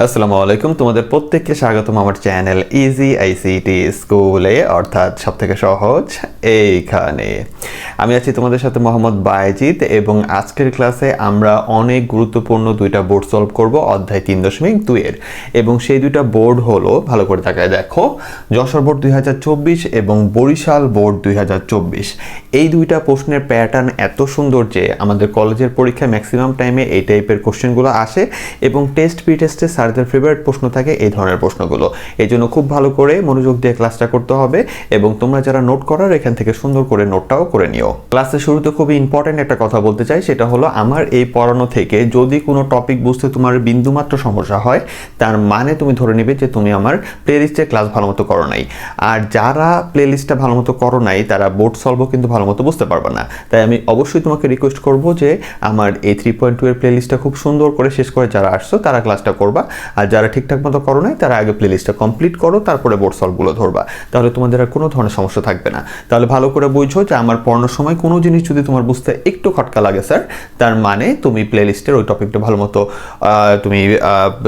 আসসালামু আলাইকুম, তোমাদের প্রত্যেককে স্বাগতম আমার চ্যানেল ইজি আইসিটি স্কুলে, অর্থাৎ সবথেকে সহজ এইখানে। আমি আছি তোমাদের সাথে মোহাম্মদ বায়েজিদ এবং আজকের ক্লাসে আমরা অনেক গুরুত্বপূর্ণ দুইটা বোর্ড সলভ করব অধ্যায় 3.2 এর। এবং সেই দুইটা বোর্ড হলো, ভালো করে তাকায় দেখো, যশোর বোর্ড 2024 এবং বরিশাল বোর্ড 2024। এই দুইটা প্রশ্নের প্যাটার্ন এত সুন্দর যে আমাদের কলেজের পরীক্ষায় ম্যাক্সিমাম টাইমে এই টাইপের কোশ্চেনগুলো আসে এবং টেস্ট টেস্টে স্যারদের ফেভারিট প্রশ্ন থাকে এই ধরনের প্রশ্নগুলো। এই জন্য খুব ভালো করে মনোযোগ দিয়ে ক্লাসটা করতে হবে এবং তোমরা যারা নোট করার এখান থেকে সুন্দর করে নোটটাও করে নিও। ক্লাসের শুরুতে খুবই ইম্পর্টেন্ট একটা কথা বলতে চাই, সেটা হলো আমার এই পড়ানো থেকে যদি কোনো টপিক বুঝতে তোমার বিন্দুমাত্র সমস্যা হয়, তার মানে তুমি ধরে নেবে যে তুমি আমার প্লেলিস্টে ক্লাস ভালোমতো করো নাই। আর যারা প্লেলিস্টটা ভালোমতো করো নাই তারা বোর্ড সলভও কিন্তু ভালোমতো বুঝতে পারবে না। তাই আমি অবশ্যই তোমাকে রিকোয়েস্ট করব যে আমার এই 3.2 এর প্লেলিস্টটা খুব সুন্দর করে শেষ করে যারা আসছো তারা ক্লাসটা করবা, আর যারা ঠিকঠাক মতো করো নাই তারা আগে প্লেলিস্টটা কমপ্লিট করো, তারপরে বোর্ড সলভগুলো ধরবা। তাহলে তোমাদের আর কোনো ধরনের সমস্যা থাকবে না। তাহলে ভালো করে বুঝো যে আমার পড়ানোর সময় কোনো জিনিস যদি তোমার বুঝতে একটু খটকা লাগে স্যার, তার মানে তুমি প্লেলিস্টের ওই টপিকটা ভালো মতো তুমি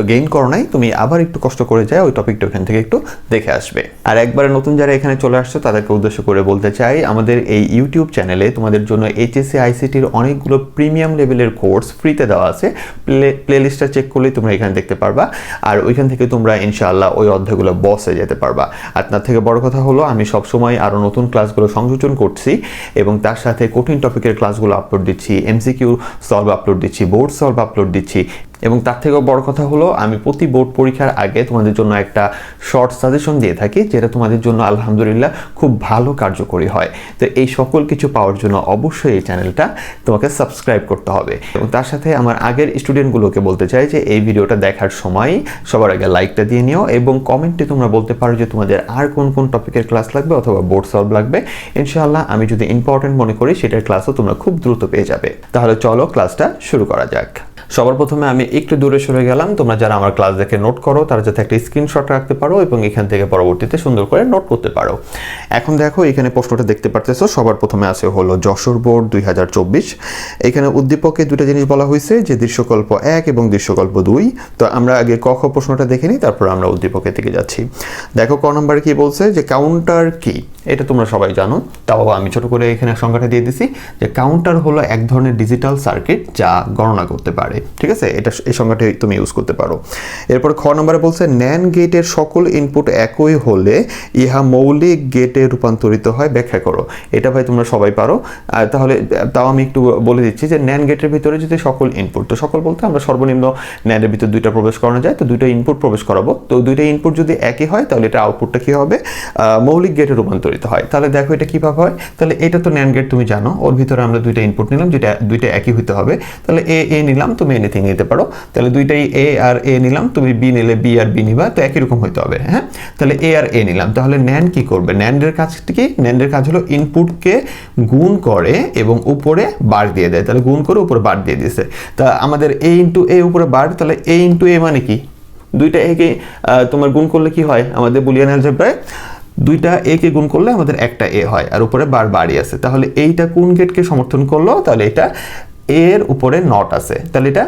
গেইন করো নাই, তুমি আবার একটু কষ্ট করে যায় ওই টপিকটা ওখান থেকে একটু দেখে আসবে। আর একবারে নতুন যারা এখানে চলে আসছো তাদেরকে উদ্দেশ্য করে বলতে চাই, আমাদের এই ইউটিউব চ্যানেলে তোমাদের জন্য এইচএসসি আইসিটির অনেকগুলো প্রিমিয়াম লেভেলের কোর্স ফ্রিতে দেওয়া আছে। প্লেলিস্টটা চেক করলেই তোমরা এখানে দেখতে পারবা, আর ওইখান থেকে তোমরা ইনশাআল্লাহ ওই অধ্যায়গুলো বসে যেতে পারবা। আর তার থেকে বড় কথা হলো আমি সবসময় আরও নতুন ক্লাসগুলো সংযোজন করছি এবং তার সাথে কঠিন টপিকের ক্লাসগুলো আপলোড দিচ্ছি, এমসিকিউ সলভ আপলোড দিচ্ছি, বোর্ড সলভ আপলোড দিচ্ছি। এবং তার থেকেও বড় কথা হলো আমি প্রতি বোর্ড পরীক্ষার আগে তোমাদের জন্য একটা শর্ট সাজেশন দিয়ে থাকি, যেটা তোমাদের জন্য আলহামদুলিল্লাহ খুব ভালো কার্যকরী হয়। তো এই সকল কিছু পাওয়ার জন্য অবশ্যই এই চ্যানেলটা তোমাকে সাবস্ক্রাইব করতে হবে। এবং তার সাথে আমার আগের স্টুডেন্টগুলোকে বলতে চাই যে এই ভিডিওটা দেখার সময় সবার আগে লাইকটা দিয়ে নিও এবং কমেন্টে তোমরা বলতে পারো যে তোমাদের আর কোন কোন টপিকের ক্লাস লাগবে অথবা বোর্ড সলভ লাগবে। ইনশাআল্লাহ আমি যদি ইম্পর্টেন্ট মনে করি সেটার ক্লাসও তোমরা খুব দ্রুত পেয়ে যাবে। তাহলে চলো ক্লাসটা শুরু করা যাক। সবার প্রথমে আমি একটু দূরে সরে গেলাম, তোমরা যারা আমার ক্লাস দেখে নোট করো তারা যাতে একটা স্ক্রিনশট রাখতে পারো এবং এখান থেকে পরবর্তীতে সুন্দর করে নোট করতে পারো। এখন দেখো এখানে প্রশ্নটা দেখতে পারতেছো, সবার প্রথমে আছে হলো যশোর বোর্ড 2024। এখানে উদ্দীপকে দুটো জিনিস বলা হয়েছে, যে দৃশ্যকল্প 1 এবং দৃশ্যকল্প 2। তো আমরা আগে ক খ প্রশ্নটা দেখে নিই, তারপর আমরা উদ্দীপকের দিকে যাচ্ছি। দেখো ক নম্বরে কি বলছে, যে কাউন্টার কি, এটা তোমরা সবাই জানো, তাও আমি ছোট করে এখানে সংজ্ঞাটা দিয়ে দিছি যে কাউন্টার হলো এক ধরনের ডিজিটাল সার্কিট যা গণনা করতে পারে। ঠিক আছে, এটা এই সংজ্ঞাটি তুমি ইউজ করতে পারো। এরপর খ নম্বরে বলছে ন্যান্ড গেটের সকল ইনপুট একই হলে ইহা মৌলিক গেটে রূপান্তরিত হয়, ব্যাখ্যা করো। এটা ভাই তোমরা সবাই পারো। আর তাহলে তাও আমি একটু বলে দিচ্ছি যে ন্যান্ড গেটের ভিতরে যদি সকল ইনপুট, তো সকল বলতে আমরা সর্বনিম্ন ন্যান্ডের ভিতরে দুইটা প্রবেশ করানো যায়, তো দুইটা ইনপুট প্রবেশ করাবো। তো দুইটা ইনপুট যদি একই হয় তাহলে এটা আউটপুটটা কি হবে, মৌলিক গেটে রূপান্তরিত হয়। তাহলে দেখো এটা কিভাবে হয়, তাহলে এটা তো ন্যান্ড গেট তুমি জানো, ওর ভিতরে আমরা দুইটা ইনপুট নিলাম যেটা দুইটা একই হইতে হবে। তাহলে এ নিলাম, তুমি এনিথিং নিতে পারো। তাহলে দুইটাই এ আর এ নিলাম, তুমি বি নিলে বি আর বি নিবা, তো একই রকম হইতে হবে। হ্যাঁ, তাহলে এ আর এ নিলাম। তাহলে ন্যান্ড কি করবে, ন্যান্ডের কাজটা কি, ন্যান্ডের কাজ হলো ইনপুটকে গুণ করে এবং উপরে বার দিয়ে দেয়। তাহলে গুণ করে উপরে বার দিয়ে দিয়েছে। তা আমাদের এ ইন্টু এ উপরে বার, তাহলে এ ইন্টু এ মানে কি, দুইটা একে তোমার গুণ করলে কি হয়, আমাদের বুলিয়ান অ্যালজেব্রায় দুইটা এ কে গুণ করলে আমাদের একটা এ হয়, আর উপরে বার বারই আছে। তাহলে এইটা কোন গেটকে সমর্থন করলো, তাহলে এটা এর উপরে নট আছে, তাহলে এটা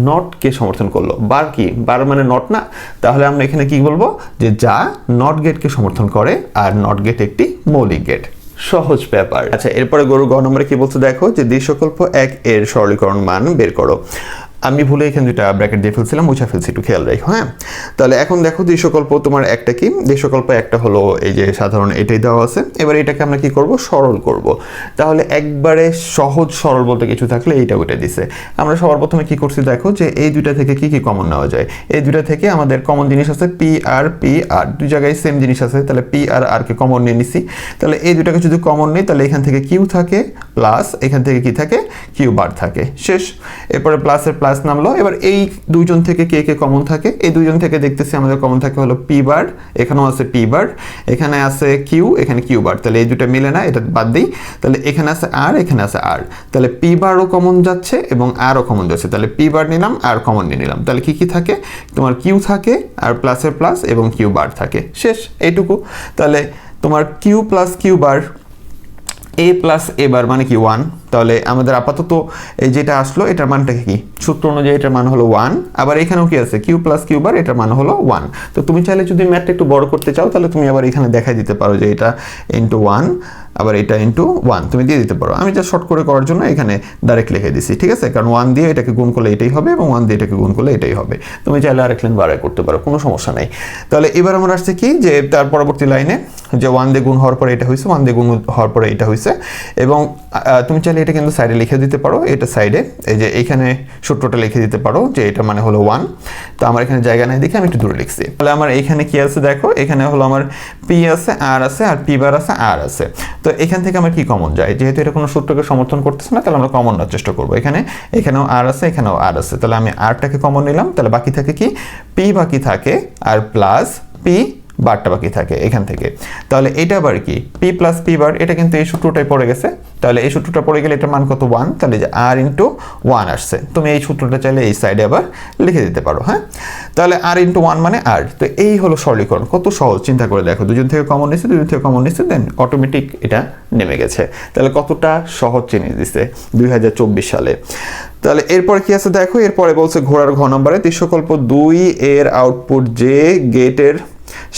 নটকে সমর্থন করলো। বার কি, বার মানে নট না, তাহলে আমরা এখানে কি বলবো, যে যা নট গেটকে সমর্থন করে, আর নট গেট একটি মৌলিক গেট। সহজ ব্যাপার। আচ্ছা, এরপরে গ নম্বরে কি বলছে দেখো, যে দৃশ্যকল্প 1 এর সরলীকরণ মান বের করো। আমি ভুলে এখানে দুইটা ব্র্যাকেট দিয়ে ফেলছিলাম, মুছে ফেলছি, একটু খেয়াল রাখো। হ্যাঁ, তাহলে এখন দেখো দৃশ্যকল্প তোমার একটা কি, দৃশ্যকল্প একটা হলো এই যে সাধারণ এটাই দেওয়া আছে। এবার এটাকে আমরা কি করব, সরল করব। তাহলে একবারে সহজ সরল বলতে কিছু থাকলে এইটা ওইটা দিছে। আমরা সবার প্রথমে কি করছি দেখো, যে এই দুইটা থেকে কি কি কমন নেওয়া যায়। এই দুইটা থেকে আমাদের কমন জিনিস আছে পি আর, দুই জায়গায় সেম জিনিস আছে, তাহলে পি আর কে কমন নিয়ে নিছি। তাহলে এই দুটাকে যদি কমন নেই তাহলে এখান থেকে কিউ থাকে প্লাস এখান থেকে কি থাকে, কিউ বার থাকে, শেষ। এরপরে প্লাসের প্লাস নামলো। এবার এই দুইজন থেকে কে কে কমন থাকে, এই দুইজন থেকে দেখতেছি আমাদের কমন থাকে হলো পি বার, এখানেও আছে পি বার, এখানে আছে কিউ, এখানে কিউ বার, তাহলে এই দুটো মিলে না, এটা বাদ দিই। তাহলে এখানে আছে আর, এখানে আছে আর, তাহলে পি বারও কমন যাচ্ছে এবং আরও কমন যাচ্ছে। তাহলে পি বার নিলাম আর কমন নিয়ে নিলাম, তাহলে কি কি থাকে, তোমার কিউ থাকে আর প্লাসের প্লাস এবং কিউ বার থাকে, শেষ এইটুকু। তাহলে তোমার কিউ প্লাস কিউ বার, এ প্লাস এ বার মানে কি 1, তাহলে আমাদের আপাতত এই যেটা আসলো এটার মানটা কি, সূত্র অনুযায়ী এটার মান হলো 1। আবার এখানেও কি আছে, কিউ প্লাস কিউ বার, এটার মান হলো 1। তো তুমি চাইলে যদি ম্যাথটা একটু বড় করতে চাও তাহলে তুমি আবার এখানে দেখাই দিতে পারো যে এটা ইন্টু 1, আবার এটা ইন্টু 1 তুমি দিয়ে দিতে পারো। আমি যা শর্ট করে করার জন্য এখানে ডাইরেক্ট লিখে দিছি, ঠিক আছে, কারণ 1 দিয়ে এটাকে গুণ করলে এটাই হবে এবং 1 দিয়ে এটাকে গুণ করলে এটাই হবে। তুমি চাইলে আরেক লাইন বাড়াই করতে পারো, কোনো সমস্যা নেই। তাহলে এবার আমার আসছে কি যে তার পরবর্তী লাইনে যে 1 দিয়ে গুণ হওয়ার পরে এটা হয়েছে, 1 দিয়ে গুণ হওয়ার পরে এটা হয়েছে, এবং তুমি চাইলে এটা কিন্তু সাইডে লিখে দিতে পারো, এটা সাইডে এই যে এখানে সূত্রটা লিখে দিতে পারো যে এটা মানে হলো 1। তো আমার এখানে জায়গা নাই দেখে আমি একটু দূরে লিখছি। তাহলে আমার এখানে কি আছে দেখো, এখানে হলো আমার পি আছে, আর আছে, আর পি বার আছে, আর আছে। তো এখান থেকে আমার কি কমন যায়, যেহেতু এটা কোনো সূত্রকে সমর্থন করতেছে না তাহলে আমরা কমন নেওয়ার চেষ্টা করবো। এখানেও আর আছে, এখানেও আর আছে, তাহলে আমি আরটাকে কমন নিলাম, তাহলে বাকি থাকে কি পি বাকি থাকে আর প্লাস পি বারটা বাকি থাকে এখান থেকে। তাহলে এটা আবার কি পি প্লাস পি বার, এটা কিন্তু এই সূত্রটাই পড়ে গেছে। তাহলে এই সূত্রটা পড়ে গেলে এটার মান কত 1, তাহলে যে আর ইন্টু 1 আসছে। তুমি এই সূত্রটা চাইলে এই সাইডে আবার লিখে দিতে পারো। হ্যাঁ, তাহলে আর ইন্টু 1 মানে আর। তো এই হলো সরলীকরণ, কত সহজ চিন্তা করে দেখো, দুজন থেকে কমন নিচ্ছে, দুজন থেকে কমন নিচ্ছে, দেন অটোমেটিক এটা নেমে গেছে। তাহলে কতটা সহজ চিনে দিচ্ছে 2024 সালে। তাহলে এরপরে কি আছে দেখো, এরপরে বলছে ঘোড়ার ঘ নম্বরে দৃশ্যকল্প 2 এর আউটপুট যে গেটের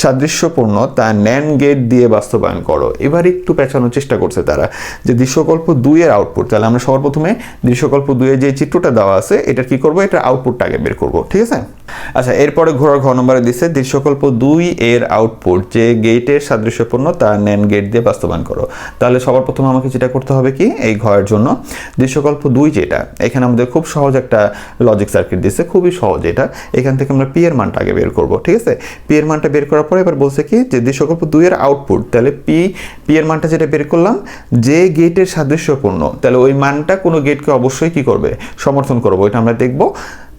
সাদৃশ্যপূর্ণ তা ন্যান্ড গেট দিয়ে বাস্তবায়ন করো। এবার একটু পেঁচানোর চেষ্টা করছে তারা যে দৃশ্যকল্প 2 এর আউটপুট। তাহলে আমরা সবার প্রথমে দৃশ্যকল্প 2 এর যে চিত্রটা দেওয়া আছে এটা কি করব, এটার আউটপুটটা আগে বের করব, ঠিক আছে। আচ্ছা, এরপরে ঘোড়ার ঘ নম্বরে দিচ্ছে দৃশ্যকল্প 2 এর আউটপুট যে গেটের সাদৃশ্যপূর্ণ তা ন্যান্ড গেট দিয়ে বাস্তবায়ন করো। তাহলে সবার প্রথমে আমাকে যেটা করতে হবে কি, এই ঘরের জন্য দৃশ্যকল্প 2 যেটা, এখানে আমাদের খুব সহজ একটা লজিক সার্কিট দিচ্ছে, খুবই সহজ এটা। এখান থেকে আমরা পি এর মানটা আগে বের করব, ঠিক আছে। পি এর মানটা বের করার পরে এবার বলছে কি যে দৃশ্যকল্প 2 এর আউটপুট, তাহলে পি এর মানটা যেটা বের করলাম যে গেটের সাদৃশ্যপূর্ণ, তাহলে ওই মানটা কোনো গেটকে অবশ্যই কি করবে, সমর্থন করবো, এটা আমরা দেখব।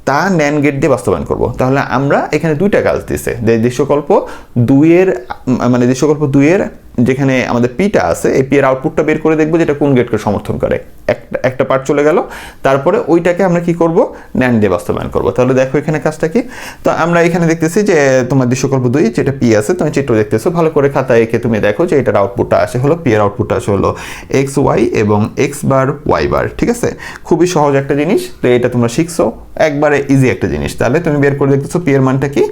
তা ন্যান্ড গেট দিয়ে বাস্তবায়ন করব। তাহলে আমরা এখানে দুইটা কাজ দিচ্ছে, যে দৃশ্যকল্প 2 এর মানে দৃশ্যকল্প 2 এর যেখানে আমাদের পিটা আছে, এই পি এর আউটপুটটা বের করে দেখবো যেটা কোন গেটকে সমর্থন করে। একটা পার্ট চলে গেল, তারপরে ওইটাকে আমরা কি করব, ন্যান্ড দিয়ে বাস্তবায়ন করব। তাহলে দেখো এখানে কাজটা কি, তো আমরা এখানে দেখতেছি যে তোমার দৃশ্যকল্প 2 যেটা পি আছে, তুমি চিত্র দেখতেছো, ভালো করে খাতায় এঁকে তুমি দেখো যে এটার আউটপুটটা আসে হলো, পি এর আউটপুটটা আসে হলো এক্স ওয়াই এবং এক্স বার ওয়াই বার, ঠিক আছে। খুবই সহজ একটা জিনিস, তো এটা তোমরা শিখছো, একবারে ইজি একটা জিনিস। তাহলে তুমি বের করে দেখতেছো পি এর মানটা কি,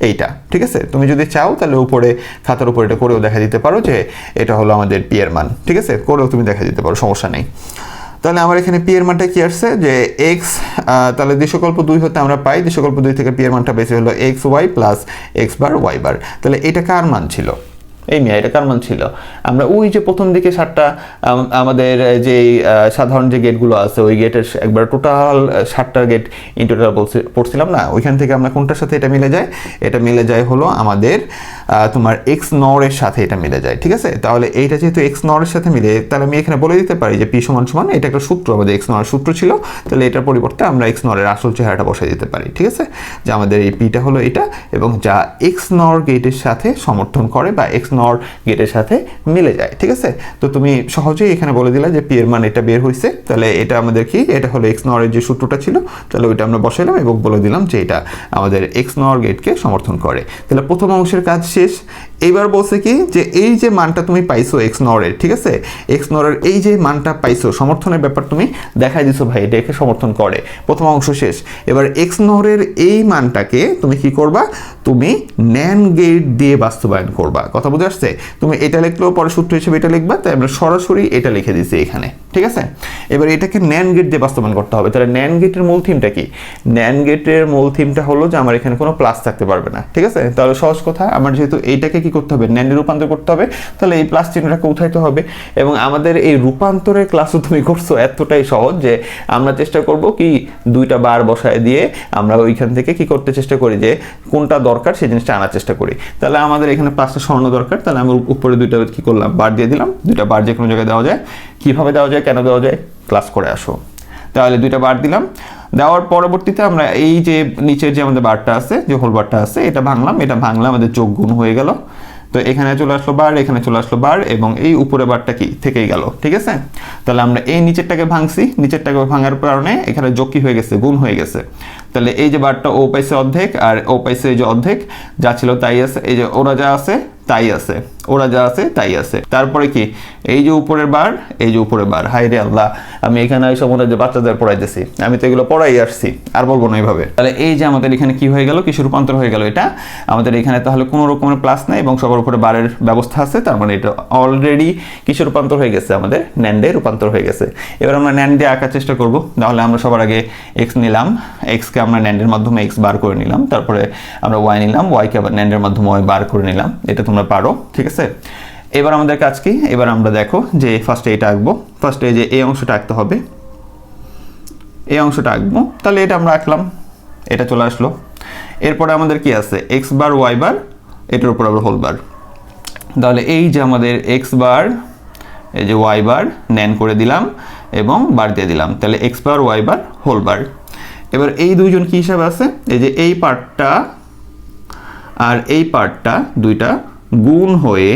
এইটা, ঠিক আছে। তুমি যদি চাও তাহলে উপরে খাতার উপরে এটা করেও দেখা দিতে পারো যে এটা হলো আমাদের পি এর মান, ঠিক আছে, করেও তুমি দেখা দিতে পারো, সমস্যা নেই। তাহলে আমার এখানে পি এর মানটা কি আসছে যে এক্স, তাহলে দৃশ্যকল্প 2 হতে আমরা পাই দৃশ্যকল্প 2 থেকে পি এর মানটা বেশি হলো x Y plus x bar y bar. তাহলে এটা কার মান ছিল, এই মিয়া এটা কার মান ছিল, আমরা ওই যে প্রথম দিকে 7টা আমাদের যে সাধারণ যে গেটগুলো আছে ওই গেটের একবার টোটাল 7টা গেট ইন টোটাল পড়ছিলাম না, ওইখান থেকে আমরা কোনটার সাথে এটা মিলে যায়, এটা মিলে যায় হলো আমাদের তোমার এক্স নর এর সাথে এটা মিলে যায়, ঠিক আছে। তাহলে এইটা যেহেতু এক্স নর এর সাথে মিলে, তাহলে আমি এখানে বলে দিতে পারি যে পি সমান সমান, এটা একটা সূত্র, আমাদের এক্স নর সূত্র ছিল, তাহলে এটার পরিবর্তে আমরা এক্স নর এর আসল চেহারাটা বসাই দিতে পারি, ঠিক আছে, যে আমাদের এই পিটা হলো এটা এবং যা এক্স নর গেটের সাথে সমর্থন করে বা এক্স নর গেটের সাথে মিলে যায়, ঠিক আছে। তো তুমি সহজেই এখানে বলে দিলা যে পি এর মান এটা বের হয়েছে, তাহলে এটা আমাদের কি, এটা হলো এক্স নর এর যে সূত্রটা ছিল, তাহলে ওইটা আমরা বসাইলাম এবং বলে দিলাম যে এটা আমাদের এক্স নর গেটকে সমর্থন করে। তাহলে প্রথম অংশের কাজ শেষ। এইবার বলছে কি যে এই যে মানটা তুমি পাইছো এক্স নর এর, ঠিক আছে, এক্স নর এর এই যে মানটা পাইছো, সমর্থনের ব্যাপার তুমি দেখাই দিছো ভাই এটা একে সমর্থন করে, প্রথম অংশ শেষ। এবার এক্স নর এর এই মানটাকে তুমি কি করবা, তুমি ন্যান্ড গেট দিয়ে বাস্তবায়ন করবা। কথা বুঝে আসছে? তুমি এটা লিখলেও পরে সূত্র হিসেবে এটা লিখবা, তাই আমরা সরাসরি এটা লিখে দিছি এখানে, ঠিক আছে। এবার এটাকে ন্যান্ড গেট দিয়ে বাস্তবায়ন করতে হবে। তাহলে ন্যান্ড গেটের মূল থিমটা কি, ন্যান্ড গেটের মূল থিমটা হলো যে আমার এখানে কোনো প্লাস থাকতে পারবে না, ঠিক আছে। তাহলে সহজ কথা, আমার যেহেতু এইটাকে কি করতে হবে, ন্যান্ডে রূপান্তর করতে হবে, তাহলে এই প্লাস চিহ্নটাকে উঠাইতে হবে। এবং আমাদের এই রূপান্তরের ক্লাসও তুমি করছো, এতটাই সহজ যে আমরা চেষ্টা করব কি দুইটা বার বসায় দিয়ে আমরা ওইখান থেকে কি করতে চেষ্টা করি যে কোনটা দরকার সেই জিনিসটা আনার চেষ্টা করি। তাহলে আমাদের এখানে 5টা স্বর্ণ দরকার, তাহলে আমি উপরে দুইটা কি করলাম, বার দিয়ে দিলাম। দুইটা বার যে কোনো জায়গায় দেওয়া যায়, কিভাবে দেওয়া যায়, কেন দেওয়া যায়, ক্লাস করে আসো। তাহলে দুইটা বার দিলাম, দেওয়ার পরবর্তীতে আমরা এই যে নিচের যে আমাদের বারটা আছে, যে হোল বারটা আছে, এটা ভাঙলাম, এটা ভাঙলে আমাদের যোগ গুণ হয়ে গেল। তো এখানে চলে আসলো বার, এখানে চলে আসলো বার এবং এই উপরে বারটা কি থেকেই গেল, ঠিক আছে। তাহলে আমরা এই নিচেরটাকে ভাঙছি, নিচেরটাকে ভাঙার কারণে এখানে যোগ কি হয়ে গেছে, গুণ হয়ে গেছে। তাহলে এই যে বারটা ও পাইছে অর্ধেক আর ও পাইছে এই যে অর্ধেক, যা ছিল তাই আছে, এই যে ওরা যা আছে তাই আছে, ওরা যা আছে তাই আছে। তারপরে কি এই যে উপরের বার, এই যে উপরের বার, হাই রে আল্লাহ, আমি এখানে এইসব মনে যে বাচ্চাদের পড়াইতেছি, আমি তো এগুলো পড়াই আসছি, আর বলবো না এইভাবে। তাহলে এই যে আমাদের এখানে কি হয়ে গেল, কিসে রূপান্তর হয়ে গেল, এটা আমাদের এখানে তাহলে কোনো রকমের প্লাস নাই এবং সবার উপরে বারের ব্যবস্থা আছে, তার মানে এটা অলরেডি কিসে রূপান্তর হয়ে গেছে, আমাদের ন্যান্ডে রূপান্তর হয়ে গেছে। এবার আমরা ন্যান্ড দিয়ে আঁকার চেষ্টা করব। তাহলে আমরা সবার আগে এক্স নিলাম, এক্সকে আমরা ন্যান্ডের মাধ্যমে এক্স বার করে নিলাম, তারপরে আমরা ওয়াই নিলাম, ওয়াইকে আবার ন্যান্ডের মাধ্যমে ওয়াই বার করে নিলাম। এটা তোমরা পারো, ঠিক আছে। এবার আমাদের কাজ কি, এবার আমরা দেখো যে ফার্স্টে এটা আঁকবো, ফার্স্টে যে এই অংশটা আঁকতে হবে, এই অংশটা আঁকবো। তাহলে এটা আমরা আঁকলাম, এটা চলে আসলো। এরপরে আমাদের কি আছে, এক্স বার ওয়াই বার, এটার উপর আবার হোল বার। তাহলে এই যে আমাদের এক্স বার, এই যে ওয়াই বার ন্যান করে দিলাম এবং বার দিয়ে দিলাম, তাহলে x bar y bar whole বার। এবার এই দুইজন কি হিসাবে আছে, এই যে এই পার্টটা আর এই পার্টটা দুইটা গুণ হয়ে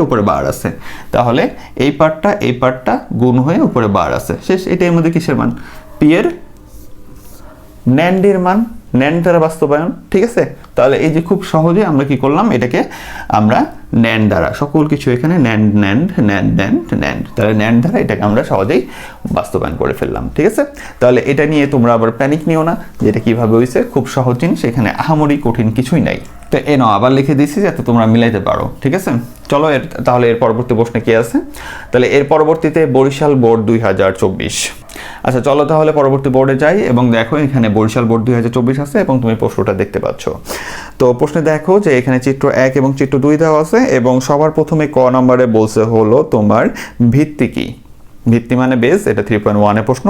উপরে বার আছে। তাহলে এই পার্টটা গুণ হয়ে উপরে বার আছে, শেষ। এটাই আমাদের কিসের মান, পি এর ন্যান্ডের মান, ন্যান্ড দ্বারা বাস্তবায়ন, ঠিক আছে। তাহলে এই যে খুব সহজে আমরা কি করলাম, এটাকে আমরা ন্যান্ড দ্বারা সকল কিছু এখানে NAND NAND NAND NAND NAND, তাহলে ন্যান্ড দ্বারা এটাকে আমরা সহজেই বাস্তবায়ন করে ফেললাম, ঠিক আছে। তাহলে এটা নিয়ে তোমরা আবার প্যানিক নিও না যে এটা কিভাবে হয়েছে, খুব সহজ জিনিস, এখানে আহামরি কঠিন কিছুই নাই। তো এ নাও আবার লিখে দিয়েছি যাতে তোমরা মিলাইতে পারো, ঠিক আছে। চলো তাহলে এর পরবর্তী প্রশ্নে কি আছে, তাহলে এর পরবর্তীতে বরিশাল বোর্ড 2024। আচ্ছা চলো তাহলে পরবর্তী বোর্ডে যাই এবং দেখো এখানে বরিশাল বোর্ড 2024 আছে এবং তুমি প্রশ্নটা দেখতে পাচ্ছ। তো প্রশ্নে দেখো যে এখানে চিত্র 1 এবং চিত্র 2 দেওয়া আছে এবং সবার প্রথমে ক নম্বরে বলছে হলো তোমার ভিত্তি কি, ভিত্তি মানে বেস, এটা 3.1 এর প্রশ্ন।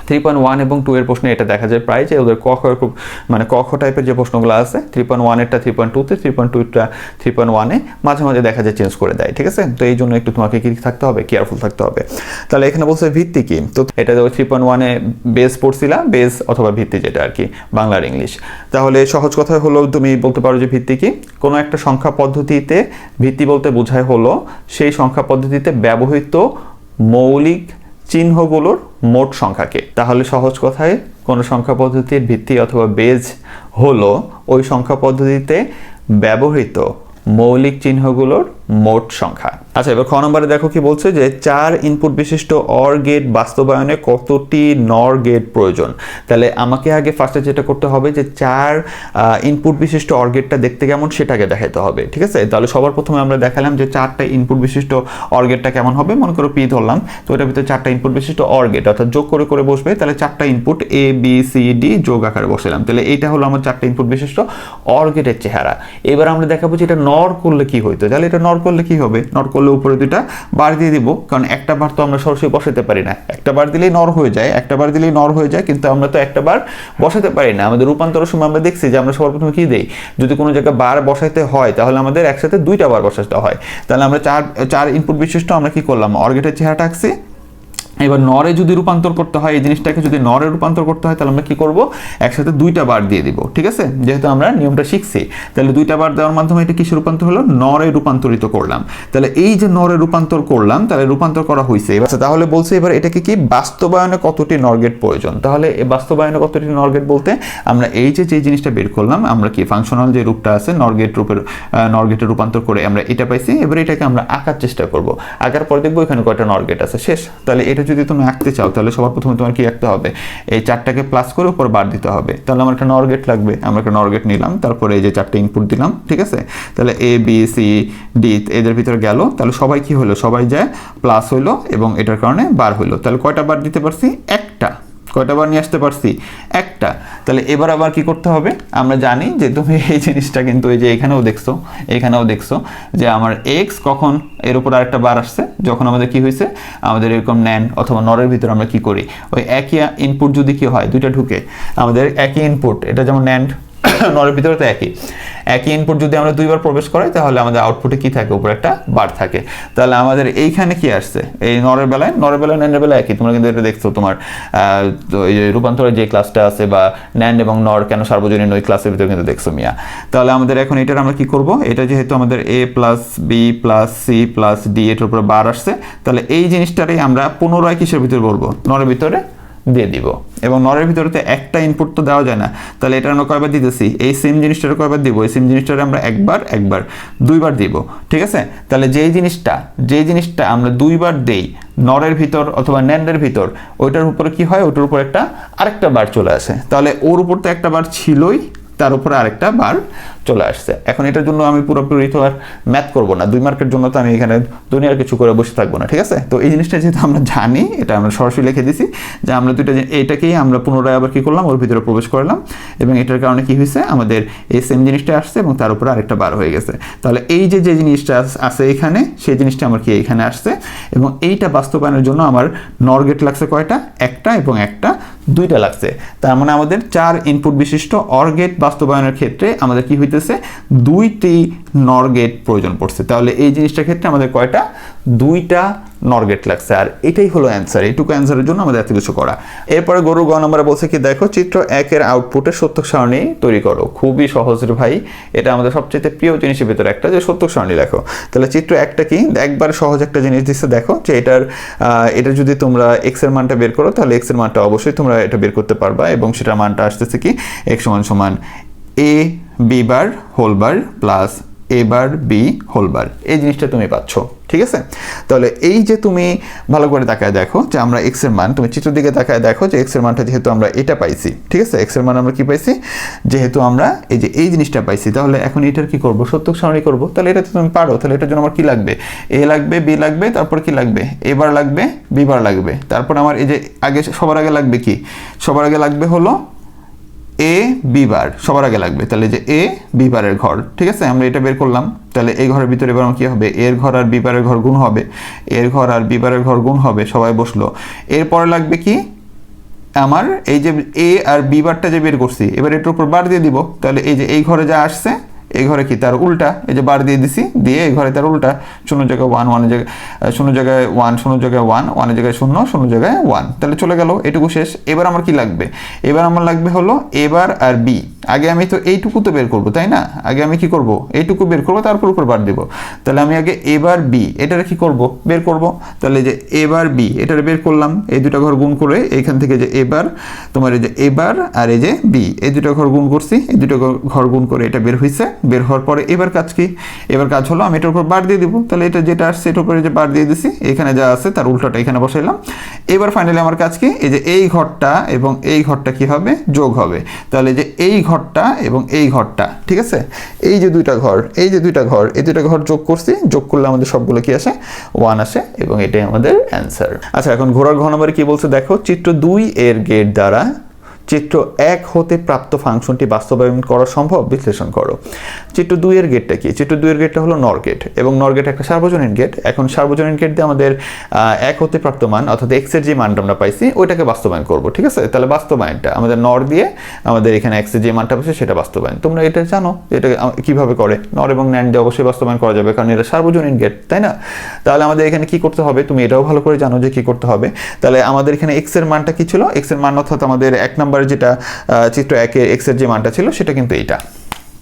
3.1 এবং 2 এর প্রশ্নে এটা দেখা যায় প্রায় যে ওদের ক খ খুব মানে ক খ টাইপের যে প্রশ্নগুলো আছে 3.1 এরটা 3.2 তে, 3.2 টা 3.1 এ মাঝে মাঝে দেখা যায় চেঞ্জ করে দেয়, ঠিক আছে। তো এই জন্য একটু তোমাকে কি থাকতে হবে, কেয়ারফুল থাকতে হবে। তাহলে এখানে বলছে ভিত্তি কি, তো এটা 3.1 এ বেস পড়ছিলা, বেস অথবা ভিত্তি যেটা আর কি বাংলার ইংলিশ। তাহলে সহজ কথা হলো তুমি বলতে পারো যে ভিত্তি কি, কোনো একটা সংখ্যা পদ্ধতিতে ভিত্তি বলতে বোঝায় হলো সেই সংখ্যা পদ্ধতিতে ব্যবহৃত মৌলিক চিহ্নগুলোর মোট সংখ্যাকে। তাহলে সহজ কথায় কোনো সংখ্যা পদ্ধতির ভিত্তি অথবা বেজ হলো ওই সংখ্যা পদ্ধতিতে ব্যবহৃত মৌলিক চিহ্নগুলোর মোট সংখ্যা। আচ্ছা এবার খ নম্বরে দেখো কি বলছে যে 4 ইনপুট বিশিষ্ট অর গেট বাস্তবায়নে কতটি নর গেট প্রয়োজন। তাহলে আমাকে আগে ফার্স্টে যেটা করতে হবে যে 4 ইনপুট বিশিষ্ট অর গেটটা দেখতে কেমন সেটাকে দেখাতে হবে, ঠিক আছে। তাহলে সবার প্রথমে আমরা দেখালাম যে 4টা ইনপুট বিশিষ্ট অর গেটটা কেমন হবে, মনে করো পি ধরলাম, তো এটার ভিতরে 4টা ইনপুট বিশিষ্ট অর গেট অর্থাৎ যোগ করে করে বসবে, তাহলে 4টা input A B C D যোগ আকারে বসালাম, তাহলে এইটা হলো আমার 4টা ইনপুট বিশিষ্ট অর গেটের চেহারা। এবার আমরা দেখাবো যে এটা নর করলে কি হইতো, তাহলে এটা নর করলে কি হবে, নর করলে উপরে দুইটা বার দিয়ে দিব, কারণ একটা বার তো আমরা সরাসরি বসাতে পারি না, একটা বার দিলেই নর হয়ে যায়, একটা বার দিলেই নর হয়ে যায়, কিন্তু আমরা তো একটা বার বসাতে পারি না। আমাদের রূপান্তরের সময় আমরা দেখছি যে আমরা সবার প্রথমে কি দেই, যদি কোনো জায়গায় বার বসাইতে হয় তাহলে আমাদের একসাথে দুইটা বার বসাতে হয়। তাহলে আমরা চার ইনপুট বিশিষ্ট আমরা কি করলাম, অর গেটের চেহারাটা আঁকছি। এবার নরে যদি রূপান্তর করতে হয়, এই জিনিসটাকে যদি নরে রূপান্তর করতে হয় তাহলে আমরা কি করব, একসাথে দুইটা বার দিয়ে দিব, ঠিক আছে। যেহেতু আমরা নিয়মটা শিখছি, তাহলে দুইটা বার দেওয়ার মাধ্যমে এটা কিসে রূপান্তর হলো, নরে রূপান্তরিত করলাম। তাহলে এই যে নরে রূপান্তর করলাম, তাহলে রূপান্তর করা হয়েছে। এবার তাহলে বলছে এবার এটাকে কি বাস্তবায়নে কতটি নর গেট প্রয়োজন। তাহলে এই বাস্তবায়নে কতটি নর গেট বলতে আমরা এই যে জিনিসটা বের করলাম, আমরা কি ফাংশনাল যে রূপটা আছে নর গেট রূপের, নর গেটে রূপান্তর করে আমরা এটা পাইছি। এবার এটাকে আমরা আঁকার চেষ্টা করব, আঁকার পর দেখবো এখানে কয়টা নর গেট আছে, শেষ। তাহলে এটা যদি তুমি আঁকতে চাও তাহলে সবার প্রথমে তোমার কি আঁকতে হবে, এই 4টাকে প্লাস করে উপর বার দিতে হবে। তাহলে আমার একটা নর গেট লাগবে, আমরা একটা নর গেট নিলাম, তারপরে এই যে 4টা ইনপুট দিলাম, ঠিক আছে। তাহলে এ বি সি ডি এদের ভিতরে গেল, তাহলে সবাই কি হলো, সবাই যায় প্লাস হইলো এবং এটার কারণে বার হইলো। তাহলে কয়টা বার দিতে পারছি, একটা। কয়টা বার নিয়ে আসতে পারছি, একটা। তাহলে এবার আবার কি করতে হবে, আমরা জানি যে তুমি এই জিনিসটা কিন্তু এই যে এখানেও দেখছো যে আমার এক্স কখন এর উপর আরেকটা বার আসছে, যখন আমাদের কি হয়েছে, আমাদের এরকম ন্যান্ড অথবা নরের ভিতরে আমরা কি করি, ওই একই ইনপুট যদি কি হয় দুইটা ঢুকে, আমাদের একই ইনপুট, এটা যেমন ন্যান্ড নরের ভিতরে তো একই ইনপুট যদি আমরা দুইবার প্রবেশ করাই তাহলে আমাদের আউটপুটে কি থাকে, উপরে একটা বার থাকে। তাহলে আমাদের এইখানে কি আসছে, এই নরের বেলায় ন্যান্ডের বেলায় একই, তোমরা কিন্তু এটা দেখছো তোমার এই যে রূপান্তরের যে ক্লাসটা আছে বা ন্যান্ড এবং নর কেন সার্বজনীন ওই ক্লাসের ভিতরে কিন্তু দেখছো মিয়া। তাহলে আমাদের এখন এটার আমরা কি করব, এটা যেহেতু আমাদের A plus B plus C plus D এটার উপরে বার আসছে, তাহলে এই জিনিসটারই আমরা পুনরায় কিসের ভিতরে বলবো, নরের ভিতরে দিয়ে দিব। এবং নরের ভিতরে তো একটা ইনপুট তো দেওয়া যায় না, তাহলে এটা আমরা কয়বার দিতেছি, এই সেম জিনিসটার কয়বার দিব, এই সেম জিনিসটারে আমরা একবার দুইবার দিব। ঠিক আছে, তাহলে যেই জিনিসটা আমরা দুইবার দেই নরের ভিতর অথবা ন্যান্ডের ভিতর, ওইটার উপরে কি হয়, ওইটার উপর আরেকটা বার চলে আসে। তাহলে ওর উপর তো একটা বার ছিলই, তার উপরে আরেকটা বার চলে আসছে। এখন এটার জন্য আমি পুরোপুরি তো আর ম্যাথ করবো না, 2 মার্কের জন্য তো আমি এখানে দুনিয়ার কিছু করে বসে থাকবো না। ঠিক আছে, তো এই জিনিসটা যেহেতু আমরা জানি, এটা আমরা সরাসরি লিখে দিছি যে আমরা এইটাকেই আমরা পুনরায় আবার কি করলাম, ওর ভিতরে প্রবেশ করলাম, এবং এটার কারণে কি হয়েছে, আমাদের এই সেম জিনিসটা আসছে এবং তার উপরে আরেকটা বার হয়ে গেছে। তাহলে এই যে জিনিসটা আছে এখানে, সেই জিনিসটা আমার কি এখানে আসছে, এবং এইটা বাস্তবায়নের জন্য আমার নর গেট লাগছে কয়টা, একটা, এবং একটা দুইটা লাগছে। তার মানে আমাদের 4 ইনপুট বিশিষ্ট অর গেট বাস্তবায়নের ক্ষেত্রে আমাদের কি হইতেছে, 2টি নর গেট প্রয়োজন পড়ছে। তাহলে এই জিনিসটার ক্ষেত্রে আমাদের কয়টা, 2টা নর গেট লাগছে। আর এটাই হলো অ্যান্সার, এইটুকু অ্যান্সারের জন্য আমাদের এত কিছু করা। এরপরে গরুর গ নম্বরে বলছে কি, দেখো চিত্র 1-এর আউটপুটে সত্যক সারণী তৈরি করো। খুবই সহজ রে ভাই, এটা আমাদের সবচেয়ে প্রিয় জিনিসের ভিতরে একটা, যে সত্যক সারণী লেখো। তাহলে চিত্র 1টা কি, একবার সহজ একটা জিনিস দিচ্ছে, দেখো যে এটা যদি তোমরা x এর মানটা বের করো, তাহলে x এর মানটা অবশ্যই তোমরা এটা বের করতে পারবা, এবং সেটার মানটা আসতেছে কি, x সমান a b bar whole bar plus a bar b whole bar. এই জিনিসটা তুমি পাচ্ছ। ঠিক আছে, তাহলে এই যে তুমি ভালো করে তাকায় দেখো যে আমরা x এর মান, তুমি চিত্রের দিকে তাকায় দেখো যে x এর মানটা যেহেতু আমরা এটা পাইছি, ঠিক আছে, x এর মান আমরা কি পাইছি, যেহেতু আমরা এই জিনিসটা পাইছি, তাহলে এখন এটার কি করব, সত্যক সারণী করব। তাহলে এটা তো তুমি পারো, তাহলে এটার জন্য আমার কি লাগবে, a লাগবে, b লাগবে, তারপর কি লাগবে, a বার লাগবে, b বার লাগবে, তারপর আমার এই যে সবার আগে লাগবে কি, সবার আগে লাগবে হলো a b বার, সবার আগে লাগবে। তাহলে যে a b বারের ঘর, ঠিক আছে, আমরা এটা বের করলাম। তাহলে এই ঘরের ভিতরে এবার কি হবে, এর ঘর আর b বারের ঘর গুণ হবে, এর ঘর আর b বারের ঘর গুণ হবে, সবাই বসলো। এরপরে লাগবে কি, আমার এই যে a আর b বারটা যে বের করছি, এবার এটার উপর বার দিয়ে দিব। তাহলে এই যে এই ঘরে যা আসছে, এই ঘরে কি তার উল্টা, এই যে বার দিয়ে দিছি, দিয়ে এই ঘরে তার উল্টা, 0 জায়গায় 1, 1 জায়গায় 0 জায়গায় 1, 0 জায়গায় 1, 1 জায়গায় 0, 0 জায়গায় 1। তাহলে চলে গেল, এটুকু শেষ। এবার আমার কি লাগবে, এবার আমার লাগবে হলো a বার আর b। আগে আমি তো এইটুকু তো বের করব, তাই না, আগে আমি কি করব, এইটুকু বের করব, তারপর উপর বার দিব। তাহলে আমি আগে a বার b এটারে কি করব, বের করব। তাহলে যে a বার b এটারে বের করলাম, এই দুটো ঘর গুণ করে এইখান থেকে যে a বার, তোমার এই যে a বার আর এই যে b, এই দুটো ঘর গুণ করছি, এই দুটো ঘর গুণ করে এটা বের হইছে। বের হওয়ার পরে এবার কাজ কি, এবার কাজ হলো আমি এটার উপর বার দিয়ে দিব। তাহলে এটা যেটা আসছে এটার উপরে যে বার দিয়ে দিছি, এখানে যা আছে তার উল্টাটা এখানে বসাইলাম। এবার ফাইনালি আমার কাজ কি, এই যে এই ঘরটা এবং এই ঘরটা কি হবে, যোগ হবে। তাহলে যে এই ঘরটা এবং এই ঘরটা, ঠিক আছে, এই যে দুইটা ঘর, এই দুইটা ঘর যোগ করছি, যোগ করলে আমাদের সবগুলো কি আসে, 1 আসে, এবং এটাই আমাদের অ্যান্সার। আচ্ছা, এখন ঘোড়ার ঘ নম্বরে কি বলছে দেখো, চিত্র 2 এর গেট দ্বারা চিত্র 1 হতে প্রাপ্ত ফাংশনটি বাস্তবায়ন করা সম্ভব, বিশ্লেষণ করো। চিত্র 2 এর গেটটা কি, চিত্র 2 এর গেটটা হলো নর গেট, এবং নর গেট একটা সার্বজনীন গেট। এখন সার্বজনীন গেট দিয়ে আমাদের 1 হতে প্রাপ্ত মান, অর্থাৎ x এর যে মানটা আমরা পাইছি ওইটাকে বাস্তবায়ন করব। ঠিক আছে, তাহলে বাস্তবায়নটা আমাদের নর দিয়ে আমাদের এখানে x এর যে মানটা পাইছে সেটা বাস্তবায়ন। তোমরা এটা জানো এটা কিভাবে করে, নর এবং ন্যান্ড দিয়ে অবশ্যই বাস্তবায়ন করা যাবে, কারণ এটা সার্বজনীন গেট, তাই না। তাহলে আমাদের এখানে কি করতে হবে, তুমি এটাও ভালো করে জানো যে কি করতে হবে। তাহলে আমাদের এখানে x এর মানটা কি ছিল, x এর মান অর্থাৎ আমাদের 1 নম্বর যেটা চিত্র 1 এর x এর যে মানটা ছিল সেটা কিন্তু এইটা,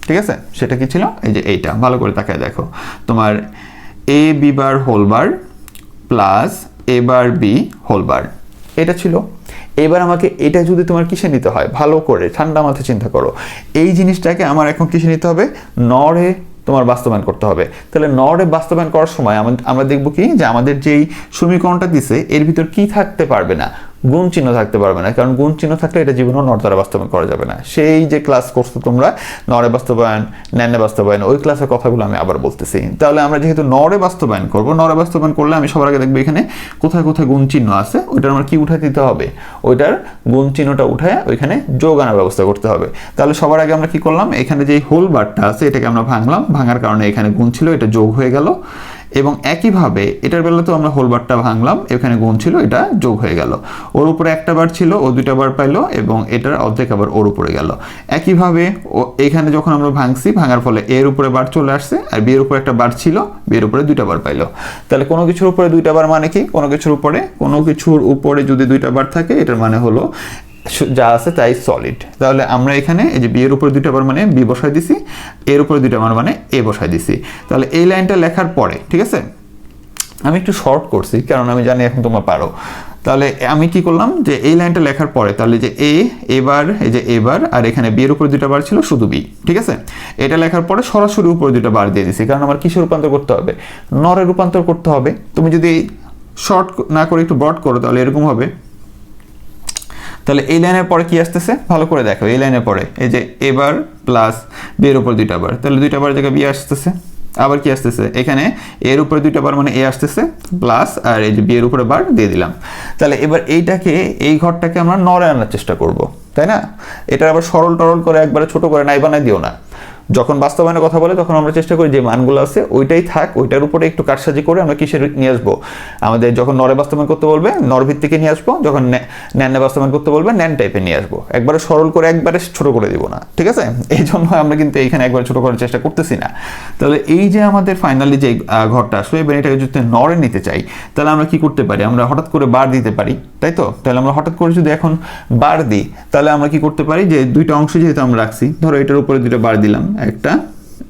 ঠিক আছে, সেটা কি ছিল, এই যে এইটা। ভালো করে তাকায় দেখো, তোমার a b bar whole bar plus a bar b whole bar, এটা ছিল। এবার আমাকে এটা যদি তোমার কিসে নিতে হয়, ভালো করে ঠান্ডা মাথায় চিন্তা করো, এই জিনিসটাকে আমার এখন কিসে নিতে হবে, নরে তোমার বাস্তবায়ন করতে হবে। তাহলে নরে বাস্তবায়ন করার সময় আমরা দেখব কি, যে আমাদের যেই সমীকরণটা দিছে এর ভিতর কি থাকতে পারবে না, গুণ চিহ্ন থাকতে পারবে না, কারণ গুণ চিহ্ন থাকলে এটা জীবনেও নর দ্বারা বাস্তবায়ন করা যাবে না। সেই যে ক্লাস করছো তোমরা নরে বাস্তবায়ন, ন্যান্ডে বাস্তবায়ন, ওই ক্লাসের কথাগুলো আমি আবার বলতেছি। তাহলে আমরা যেহেতু নরে বাস্তবায়ন করব, নরে বাস্তবায়ন করলে আমি সবার আগে দেখবো এখানে কোথায় কোথায় গুণ চিহ্ন আছে, ওইটার আমার কি উঠাই দিতে হবে, ওইটার গুণ চিহ্নটা উঠায় ওইখানে যোগ আনার ব্যবস্থা করতে হবে। তাহলে সবার আগে আমরা কি করলাম, এখানে যে হোল বারটা আছে এটাকে আমরা ভাঙলাম, ভাঙার কারণে এখানে গুণ ছিল, এটা যোগ হয়ে গেল। এবং একইভাবে এটার বেলাতেও আমরা হোল বারটা ভাঙলাম, এখানে গুণ ছিল, এটা যোগ হয়ে গেল। ওর উপরে একটা বার ছিল, ও 2টা বার পাইলো, এবং এটার অর্ধেক আবার ওর উপরে গেল। একইভাবে এখানে যখন আমরা ভাঙছি, ভাঙার ফলে এর উপরে বার চলে আসছে, আর বি এর উপরে একটা বার ছিল, বি এর উপরে 2টা বার পাইলো। তাহলে কোনো কিছুর উপরে 2টা বার মানে কি, কোনো কিছুর উপরে যদি 2টা বার থাকে এটার মানে হলো যা আছে তাই সলিড। তাহলে আমরা এখানে এই যে বি এর উপরে 2টা বার মানে বি বসাই দিছি, এর উপরে 2টা বার মানে এ বসাই দিছি। তাহলে এই লাইনটা লেখার পরে, ঠিক আছে, আমি একটু শর্ট করছি কারণ আমি জানি এখন তোমরা পারো। তাহলে আমি কি করলাম যে এই লাইনটা লেখার পরে তাহলে যে এবার এই যে এবার আর এখানে বি এর উপরে দুইটা বার ছিল শুধু বি, ঠিক আছে। এটা লেখার পরে সরাসরি উপরে দুইটা বার দিয়ে দিছি কারণ আমার কিসে রূপান্তর করতে হবে, নরে রূপান্তর করতে হবে। তুমি যদি শর্ট না করে একটু ব্রড করো তাহলে এরকম হবে। তাহলে এই লাইনের পরে কি আসতেছে ভালো করে দেখো, এই লাইনের পরে এই যে এবার প্লাস বি এর উপর দুইটা বার, তাহলে দুইটা বার জায়গায় বি আসতেছে। আবার কি আসতেছে এখানে এর উপরে দুইটা বার মানে এ আসতেছে প্লাস আর এই যে বি এর উপরে বার দিয়ে দিলাম। তাহলে এবার এইটাকে এই ঘরটাকে আমরা নরে আনার চেষ্টা করব, তাই না। এটা আবার সরল টরল করে একবারে ছোট করে নাই বানাই দিও না। যখন বাস্তবায়নের কথা বলে তখন আমরা চেষ্টা করি যে মানগুলো আছে ওইটাই থাক, ওইটার উপরে একটু কারসাজি করে আমরা কিসে নিয়ে আসবো, আমাদের যখন নরে বাস্তবায়ন করতে বলবে নর ভিত্তিকে নিয়ে আসবো, যখন ন্যান বাস্তবায়ন করতে বলবে ন্যান টাইপে নিয়ে আসবো। একবারে সরল করে একবারে ছোট করে দিব না, ঠিক আছে। এই জন্য আমরা কিন্তু এইখানে একবারে ছোট করার চেষ্টা করতেছি না। তাহলে এই যে আমাদের ফাইনালি যে ঘরটা আসলো, এবার এটাকে যদি নরে নিতে চাই তাহলে আমরা কি করতে পারি, আমরা হঠাৎ করে বার দিতে পারি, তাই তো। তাহলে আমরা হঠাৎ করে যদি এখন বার দিই তাহলে আমরা কি করতে পারি যে দুইটা অংশ যেহেতু আমরা রাখছি, ধরো এটার উপরে দুইটা বার দিলাম, একটা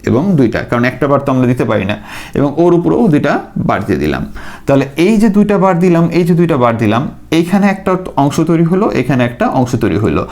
এবং দুইটা, কারণ একটা বার তো আমরা দিতে পারি না, এবং ওর উপরেও দুইটা বার দিয়ে দিলাম। তাহলে এই যে দুইটা বার দিলাম, এই যে দুইটা বার দিলাম, এইখানে একটা অংশ তৈরি হলো, এখানে একটা অংশ তৈরি হলো।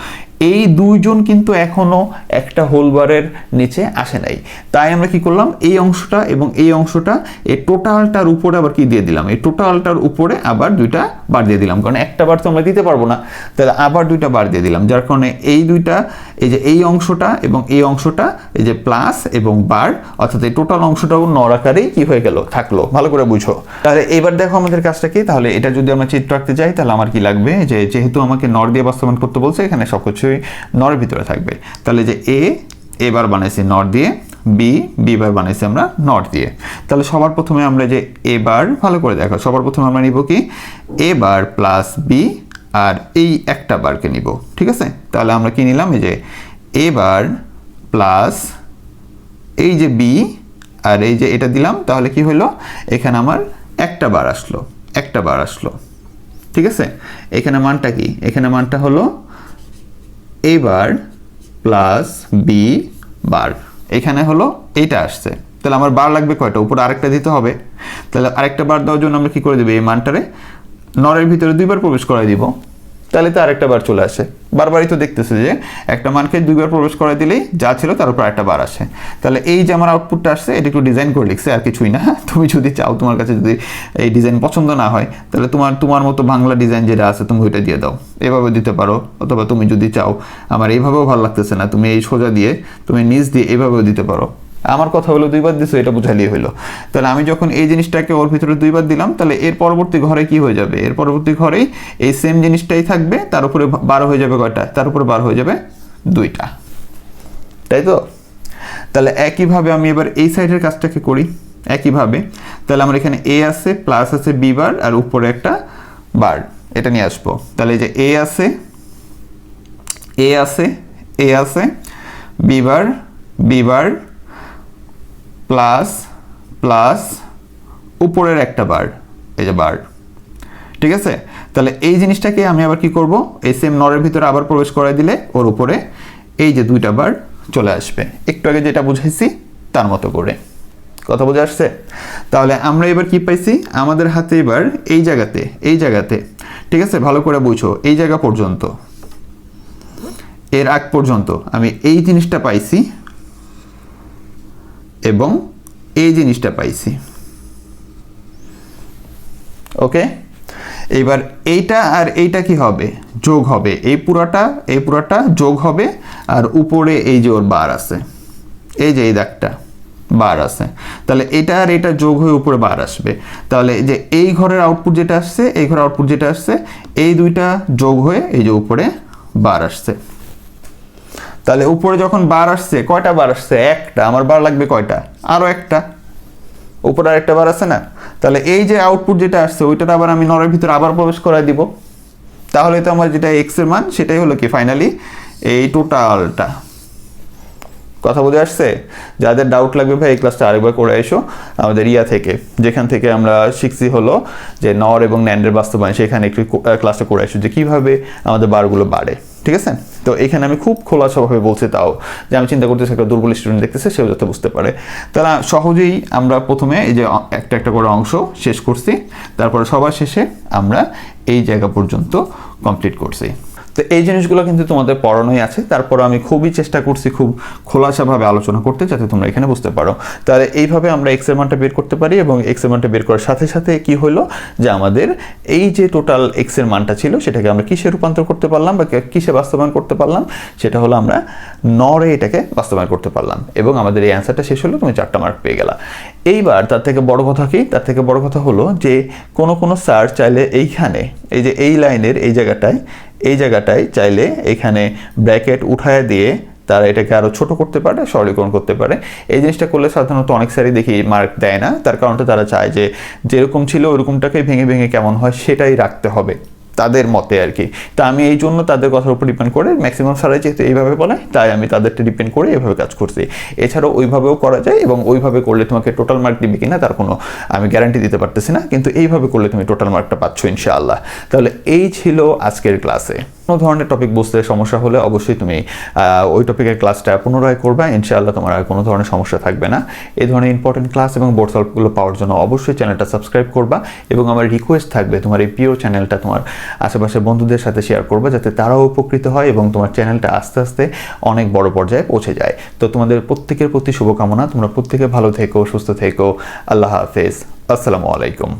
এই দুইজন কিন্তু এখনো একটা হোলবারের নিচে আসে নাই। তাই আমরা কি করলাম, এই অংশটা এবং এই অংশটা এই টোটালটার উপরে আবার কি দিয়ে দিলাম, এই টোটালটার উপরে আবার দুইটা বার দিয়ে দিলাম, কারণ একটা বার তো আমরা দিতে পারবো না। তাহলে আবার দুইটা বার দিয়ে দিলাম, যার কারণে এই দুইটা এই যে এই অংশটা এবং এই অংশটা এই যে প্লাস এবং বার, অর্থাৎ এই টোটাল অংশটাও নর আকারেই কি হয়ে গেল, থাকলো। ভালো করে বুঝো। তাহলে এবার দেখো আমাদের কাজটা কি। তাহলে এটা যদি আমরা চিত্র আঁকতে যাই তাহলে আমার কি লাগবে, যে যেহেতু আমাকে নর দিয়ে বাস্তবায়ন করতে বলছে এখানে সবকিছুই নরের ভিতরে থাকবে। তাহলে যে এবার বানাইছি নর দিয়ে, বি বার বানাইছি আমরা নর দিয়ে। তাহলে সবার প্রথমে আমরা যে এবার ভালো করে দেখো, সবার প্রথমে আমরা নিব কি এ বার প্লাস বি আর এই একটা বারকে নিব, ঠিক আছে। তাহলে আমরা কি নিলাম, এই যে এ বার প্লাস এই যে বি আর এই যে এটা দিলাম, তাহলে কি হলো এখানে আমার একটা বার আসলো, একটা বার আসলো, ঠিক আছে। এখানে মানটা কি, এখানে মানটা হলো এ বার প্লাস বি বার, এখানে হলো এইটা আসছে। তাহলে আমার বার লাগবে কয়টা, উপরে আরেকটা দিতে হবে। তাহলে আরেকটা বার দেওয়ার জন্য আমরা কি করে দেবো, এই মানটারে নরের ভিতরে দুইবার প্রবেশ করাই দিব, তাহলে তো আরেকটা বার চলে আসে। বারবারই তো দেখতেছে যে একটা মানকে দুইবার প্রবেশ করাই দিলেই যা ছিল তার উপর একটা বার আসে। তাহলে এই যে আমার আউটপুটটা আসছে এটা একটু ডিজাইন করে লিখছে, আর কিছুই না। তুমি যদি চাও, তোমার কাছে যদি এই ডিজাইন পছন্দ না হয় তাহলে তোমার মতো বাংলা ডিজাইন যেটা আছে তুমি ওইটা দিয়ে দাও, এভাবে দিতে পারো। অথবা তুমি যদি চাও আমার এইভাবেও ভালো লাগতেছে না, তুমি এই সোজা দিয়ে তুমি নিচ দিয়ে এইভাবেও দিতে পারো। আমার কথা হলো দুইবার দিছো, এটা বুঝাইলেই হলো। তাহলে আমি যখন এই জিনিসটাকে ওর ভিতরে দুইবার দিলাম, তাহলে এর পরবর্তী ঘরে কি হয়ে যাবে, এর পরবর্তী ঘরেই এই সেম জিনিসটাই থাকবে, তার উপরে 12 হয়ে যাবে কয়টা, তার উপরে 12 হয়ে যাবে দুইটা, তাই তো। তাহলে একইভাবে আমি এবার এই সাইডের কাজটাকে করি একইভাবে। তাহলে আমার এখানে এ আছে প্লাস আছে বি বার আর উপরে একটা বার, এটা নিয়ে আসবো। তাহলে এই যে এ আছে বি বার প্লাস প্লাস উপরের একটা বার, এই যে বার, ঠিক আছে। তাহলে এই জিনিসটাকে আমি আবার কি করব, এই সেম নরের ভিতরে আবার প্রবেশ করাই দিলে ওর উপরে এই যে দুইটা বার চলে আসবে, একটু আগে যেটা বুঝাইছি তার মতো করে। কথা বোঝা আসছে? তাহলে আমরা এবার কি পাইছি, আমাদের হাতে এবার এই জায়গাতে ঠিক আছে, ভালো করে বুঝো, এই জায়গা পর্যন্ত এর আগ পর্যন্ত আমি এই জিনিসটা পাইছি এবং এই জিনিসটা পাইছি, ওকে। এবার এইটা আর এইটা কি হবে, যোগ হবে, এই পুরাটা যোগ হবে, আর উপরে এই যে ওর বার আছে, এই যে এই দাগটা বার আছে, তাহলে এটা আর এটা যোগ হয়ে উপরে বার আসবে। তাহলে যে এই ঘরের আউটপুট যেটা আসছে, এই ঘরের আউটপুট যেটা আসছে, এই দুইটা যোগ হয়ে এই যে উপরে বার আসছে। তাহলে উপরে যখন বার আসছে, কয়টা বার আসছে, একটা, আমার বার লাগবে কয়টা, আরো একটা, উপরে আরেকটা বার আছে না। তাহলে এই যে আউটপুট যেটা আসছে ওইটা আবার আমি নরের ভিতরে আবার প্রবেশ করাই দিব, তাহলে তো আমার যেটা এক্স এর মান সেটাই হলো কি ফাইনালি এই টোটালটা। কথা বুঝে আসছে? যাদের ডাউট লাগবে ভাই এই ক্লাসটা আরেকবার করে এসো আমাদের থেকে, যেখান থেকে আমরা শিখছি হলো যে নর এবং ন্যান্ডের বাস্তবায়ন, সেখানে একটু ক্লাসটা করে এসো যে কীভাবে আমাদের বারগুলো বাড়ে। ঠিক আছে? তো এখানে আমি খুব খোলাসাভাবে বলছি, তাও যে আমি চিন্তা করতেছি একটা দুর্বল স্টুডেন্ট দেখতেছে, সেও যাতে বুঝতে পারে। তারা সহজেই আমরা প্রথমে এই যে একটা একটা করে অংশ শেষ করছি, তারপরে সবার শেষে আমরা এই জায়গা পর্যন্ত কমপ্লিট করছি। তো এই জিনিসগুলো কিন্তু তোমাদের পড়ানোই আছে, তারপর আমি খুবই চেষ্টা করছি খুব খোলাসাভাবে আলোচনা করতে, যাতে তোমরা এখানে বুঝতে পারো। তাহলে এইভাবে আমরা এক্স এর মানটা বের করতে পারি, এবং এক্স এর মানটা বের করার সাথে সাথে কি হলো যে আমাদের এই যে টোটাল এক্স এর মানটা ছিল সেটাকে আমরা কিসে রূপান্তর করতে পারলাম বা কিসে বাস্তবায়ন করতে পারলাম, সেটা হলো আমরা নরে এটাকে বাস্তবায়ন করতে পারলাম, এবং আমাদের এই অ্যান্সারটা শেষ হলো, তুমি 4টা মার্ক পেয়ে গেলা। এইবার তার থেকে বড় কথা কি, তার থেকে বড় কথা হলো যে কোনো স্যার চাইলে এইখানে এই যে এই লাইনের এই জায়গাটায় চাইলে এখানে ব্র্যাকেট উঠায় দিয়ে তারা এটাকে আরও ছোট করতে পারে, সরলীকরণ করতে পারে। এই জিনিসটা করলে সাধারণত অনেক স্যারই দেখি মার্ক দেয় না, তার কারণটা তারা চায় যে যেরকম ছিল ওরকমটাকে ভেঙে ভেঙে কেমন হয় সেটাই রাখতে হবে তাদের মতে আর কি। তা আমি এই জন্য তাদের কথার উপর ডিপেন্ড করে, ম্যাক্সিমাম স্যারাই যেহেতু এইভাবে বলে তাই আমি তাদেরটা ডিপেন্ড করে এইভাবে কাজ করছি। এছাড়াও ওইভাবেও করা যায়, এবং ওইভাবে করলে তোমাকে টোটাল মার্ক দিবে কিনা তার কোনো আমি গ্যারান্টি দিতে পারতেছি না, কিন্তু এইভাবে করলে তুমি টোটাল মার্কটা পাচ্ছ ইনশাআল্লাহ। তাহলে এই ছিল আজকের ক্লাসে। কোনো ধরনের টপিক বুঝতে সমস্যা হলে অবশ্যই তুমি ওই টপিকের ক্লাসটা পুনরায় করবা, ইনশাআল্লাহ তোমার আর কোনো ধরনের সমস্যা থাকবে না। এই ধরনের ইম্পর্টেন্ট ক্লাস এবং বোর্ড সলভগুলো পাওয়ার জন্য অবশ্যই চ্যানেলটা সাবস্ক্রাইব করবা, এবং আমার রিকোয়েস্ট থাকবে তোমার এই প্রিয় চ্যানেলটা তোমার আশেপাশে বন্ধুদের সাথে শেয়ার করবা, যাতে তারাও উপকৃত হয় এবং তোমার চ্যানেলটা আস্তে আস্তে অনেক বড় পর্যায়ে পৌঁছে যায়। তো তোমাদের প্রত্যেকের প্রতি শুভকামনা, তোমরা প্রত্যেকে ভালো থেকো, সুস্থ থেকো। আল্লাহ হাফেজ, আসসালামু আলাইকুম।